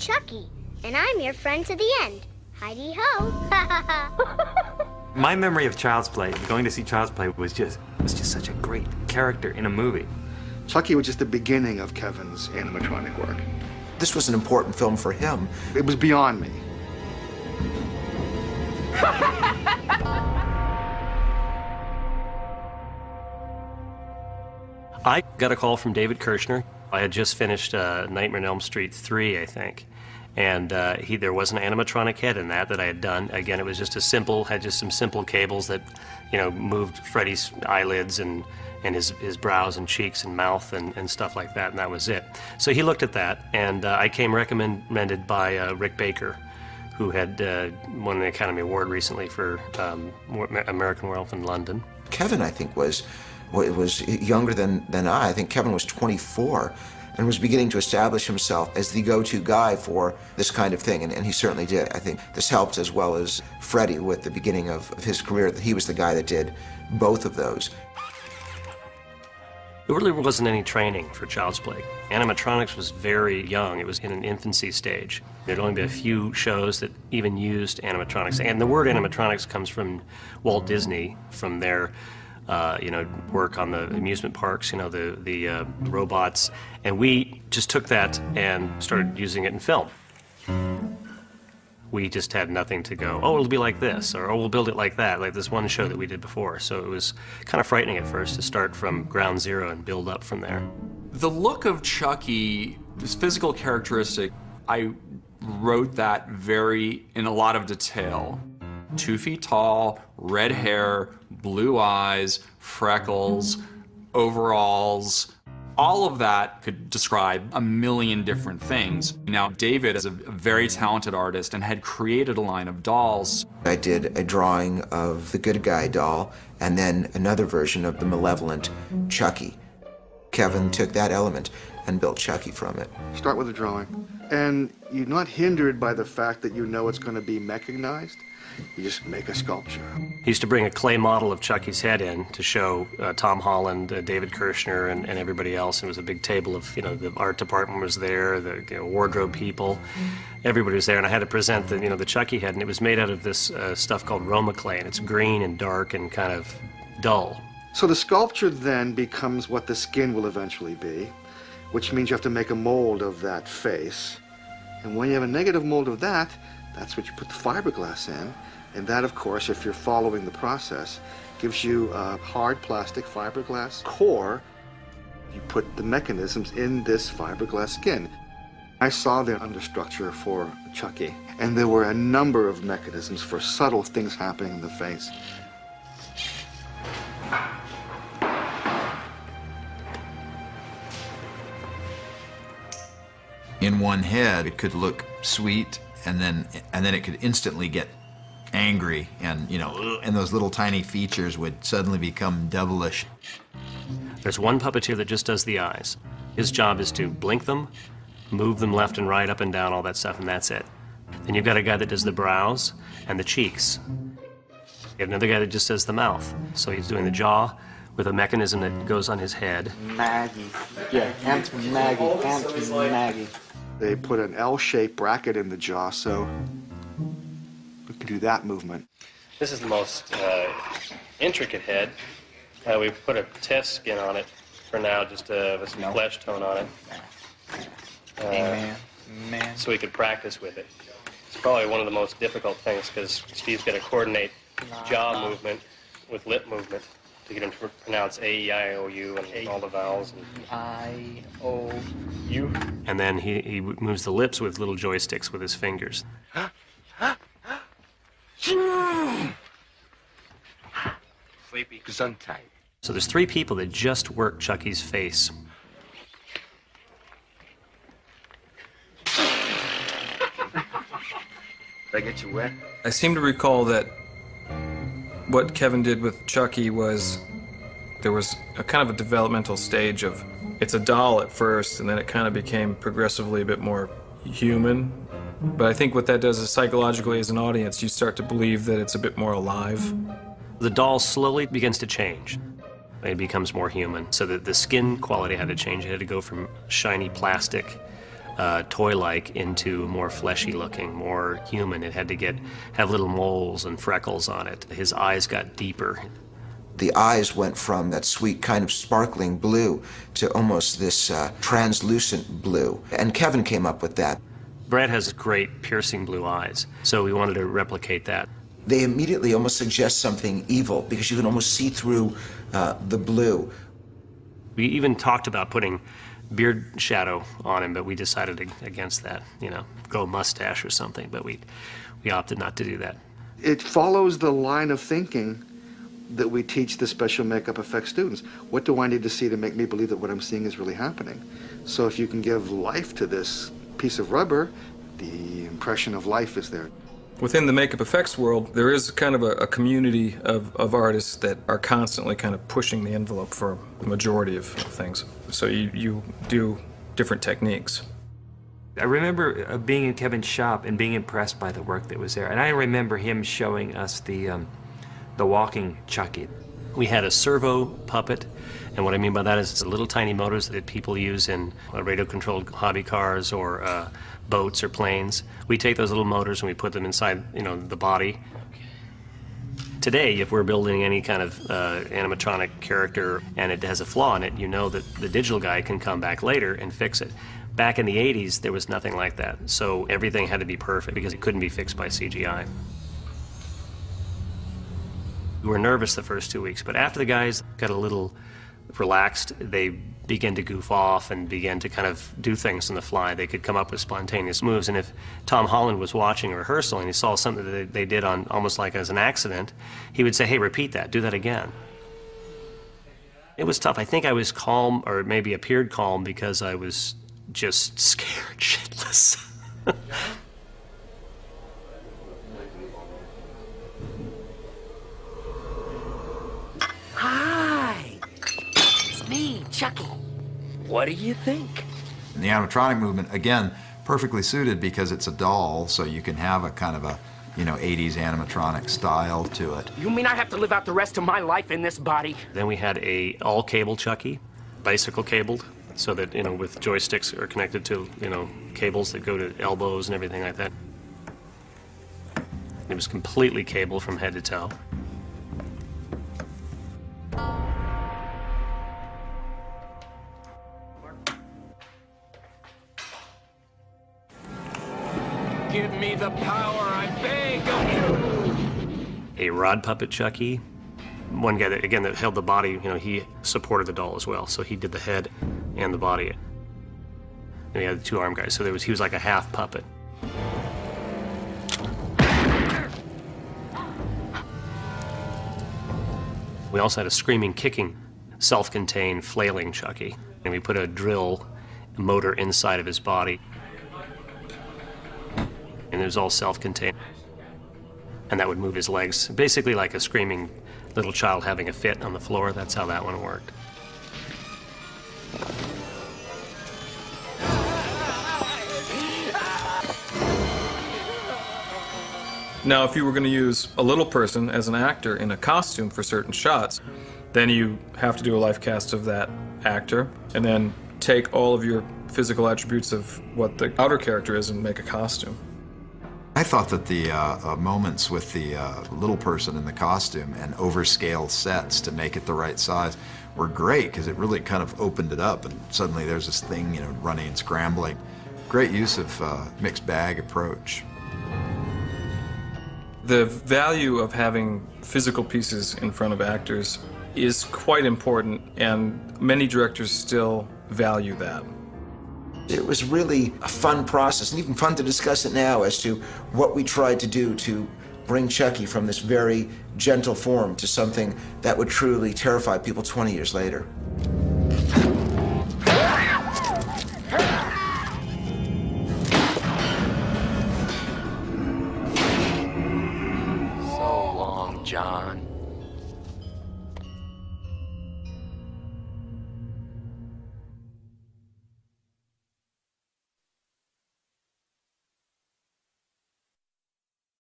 Chucky, and I'm your friend to the end. Heidi-ho. My memory of Child's Play, going to see Child's Play, was just such a great character in a movie. Chucky was just the beginning of Kevin's animatronic work. This was an important film for him. It was beyond me. I got a call from David Kirshner. I had just finished Nightmare on Elm Street 3, I think. And there was an animatronic head in that I had done. Again, it was just had just some simple cables that, moved Freddy's eyelids and his brows and cheeks and mouth and stuff like that, and that was it. So he looked at that, and I came recommended by Rick Baker, who had won an Academy Award recently for American Werewolf in London. Kevin, I think, was younger than I. I think Kevin was 24 and was beginning to establish himself as the go-to guy for this kind of thing, and he certainly did. I think this helped, as well as Freddy with the beginning of his career, that he was the guy that did both of those. There really wasn't any training for Child's Play. Animatronics was very young. It was in an infancy stage. There'd only been a few shows that even used animatronics. And the word animatronics comes from Walt Disney, from their work on the amusement parks, the robots. And we just took that and started using it in film. We just had nothing to go, oh, it'll be like this, or oh, we'll build it like that, like this one show that we did before. So it was kind of frightening at first to start from ground zero and build up from there. The look of Chucky, his physical characteristic, I wrote that in a lot of detail. 2 feet tall, red hair, blue eyes, freckles, overalls. All of that could describe a million different things. Now, David is a very talented artist and had created a line of dolls. I did a drawing of the good guy doll and then another version of the malevolent Chucky. Kevin took that element and built Chucky from it. Start with a drawing. And you're not hindered by the fact that you know it's going to be mechanized. You just make a sculpture. He used to bring a clay model of Chucky's head in to show Tom Holland, David Kirshner, and everybody else. And it was a big table of, the art department was there, the wardrobe people, everybody was there. And I had to present the Chucky head, and it was made out of this stuff called Roma clay, and it's green and dark and kind of dull. So the sculpture then becomes what the skin will eventually be, which means you have to make a mold of that face. And when you have a negative mold of that, that's what you put the fiberglass in. And that, of course, if you're following the process, gives you a hard plastic fiberglass core. You put the mechanisms in this fiberglass skin. I saw the understructure for Chucky, and there were a number of mechanisms for subtle things happening in the face. In one head, it could look sweet, and then it could instantly get angry, and and those little tiny features would suddenly become devilish. There's one puppeteer that just does the eyes. His job is to blink them, move them left and right, up and down, all that stuff, and that's it. Then you've got a guy that does the brows and the cheeks. You have another guy that just does the mouth. So he's doing the jaw with a mechanism that goes on his head. Maggie. Yeah, Aunt Maggie. They put an L-shaped bracket in the jaw, so we can do that movement. This is the most intricate head. We put a test skin on it for now, just with some flesh tone on it. So we could practice with it. It's probably one of the most difficult things because Steve's got to coordinate jaw movement with lip movement to get him to pronounce A-E-I-O-U and all the vowels. I-O-U. And then he moves the lips with little joysticks with his fingers. Sleepy. Gesundheit. So there's 3 people that just work Chucky's face. Did I get you wet? I seem to recall that what Kevin did with Chucky was there was a kind of a developmental stage of it's a doll at first, and then it kind of became progressively a bit more human. But I think what that does is psychologically as an audience, you start to believe that it's a bit more alive. The doll slowly begins to change. It becomes more human. So that the skin quality had to change. It had to go from shiny plastic toy-like into more fleshy looking, more human. It had to have little moles and freckles on it. His eyes got deeper. The eyes went from that sweet kind of sparkling blue to almost this translucent blue. And Kevin came up with that. Brad has great piercing blue eyes, so we wanted to replicate that. They immediately almost suggest something evil because you can almost see through the blue. We even talked about putting beard shadow on him, but we decided against that, grow a mustache or something, but we opted not to do that. It follows the line of thinking that we teach the special makeup effects students. What do I need to see to make me believe that what I'm seeing is really happening? So if you can give life to this piece of rubber, the impression of life is there. Within the makeup effects world, there is kind of a community of artists that are constantly kind of pushing the envelope for the majority of things. So you do different techniques. I remember being in Kevin's shop and being impressed by the work that was there. And I remember him showing us the walking Chucky. We had a servo puppet, and what I mean by that is it's little tiny motors that people use in radio-controlled hobby cars or boats or planes. We take those little motors and we put them inside, the body. Today, if we're building any kind of animatronic character and it has a flaw in it, you know that the digital guy can come back later and fix it. Back in the 80s, there was nothing like that, so everything had to be perfect because it couldn't be fixed by CGI. We were nervous the first 2 weeks, but after the guys got a little relaxed, they began to goof off and began to kind of do things on the fly. They could come up with spontaneous moves, and if Tom Holland was watching a rehearsal and he saw something that they did on almost like as an accident, he would say, hey, repeat that, do that again. It was tough. I think I was calm, or maybe appeared calm, because I was just scared shitless. Hi, it's me, Chucky. What do you think? And the animatronic movement, again, perfectly suited because it's a doll, so you can have a kind of a, 80s animatronic style to it. You mean I have to live out the rest of my life in this body? Then we had a all-cable Chucky, bicycle cabled, so that, with joysticks are connected to, cables that go to elbows and everything like that. It was completely cable from head to toe. Give me the power, I beg of you! A rod puppet Chucky. One guy that held the body, he supported the doll as well, so he did the head and the body. And he had the two arm guys, so he was like a half puppet. We also had a screaming, kicking, self-contained, flailing Chucky. And we put a drill motor inside of his body. And it was all self-contained. And that would move his legs, basically like a screaming little child having a fit on the floor. That's how that one worked. Now, if you were going to use a little person as an actor in a costume for certain shots, then you have to do a life cast of that actor, and then take all of your physical attributes of what the outer character is and make a costume. I thought that the moments with the little person in the costume and overscale sets to make it the right size were great, because it really kind of opened it up, and suddenly there's this thing, running and scrambling. Great use of mixed bag approach. The value of having physical pieces in front of actors is quite important, and many directors still value that. It was really a fun process, and even fun to discuss it now as to what we tried to do to bring Chucky from this very gentle form to something that would truly terrify people 20 years later. So long, John.